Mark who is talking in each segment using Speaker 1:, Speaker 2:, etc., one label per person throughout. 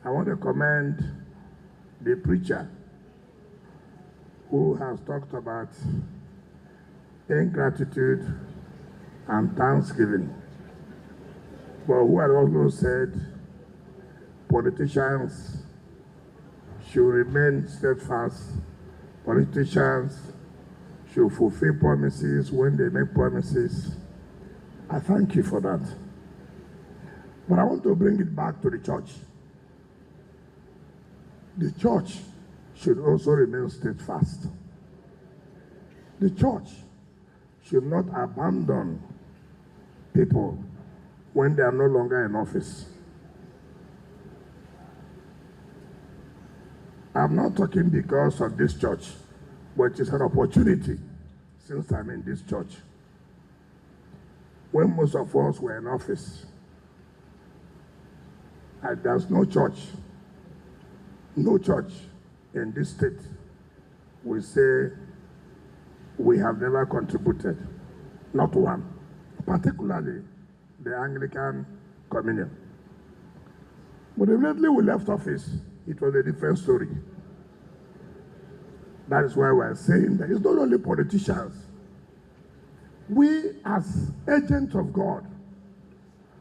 Speaker 1: I want to commend the preacher who has talked about ingratitude and thanksgiving, but who had also said politicians should remain steadfast, politicians should fulfill promises when they make promises. I thank you for that. But I want to bring it back to the church. The church should also remain steadfast. The church should not abandon people when they are no longer in office. I'm not talking because of this church, but it's an opportunity since I'm in this church. When most of us were in office, and there's no church in this state will say we have never contributed, not one, particularly the Anglican Communion. But immediately we left office, it was a different story. That is why we're saying that it's not only politicians. We as agents of God,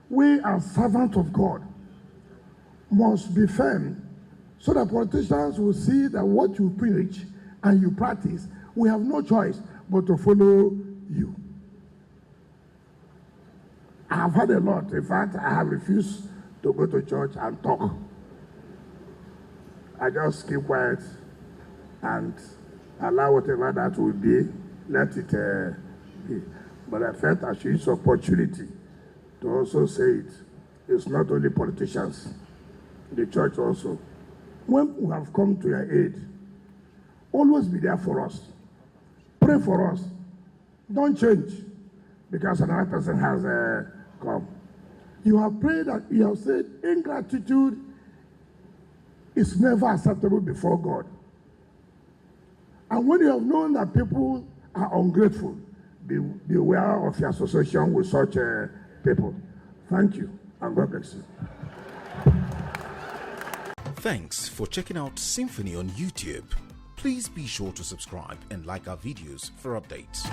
Speaker 1: we as servants of God must be firm so that politicians will see that what you preach and you practice, we have no choice but to follow you. I have had a lot. In fact, I have refused to go to church and talk. I just keep quiet and allow whatever that will be, let it be. But I felt I should use opportunity to also say it. It's not only politicians, the church also. When we have come to your aid, always be there for us. Pray for us. Don't change because another person has come. You have prayed and you have said ingratitude is never acceptable before God. And when you have known that people are ungrateful, be aware of your association with such people. Thank you, and God bless you.
Speaker 2: Thanks for checking out SYMFONI on YouTube. Please be sure to subscribe and like our videos for updates.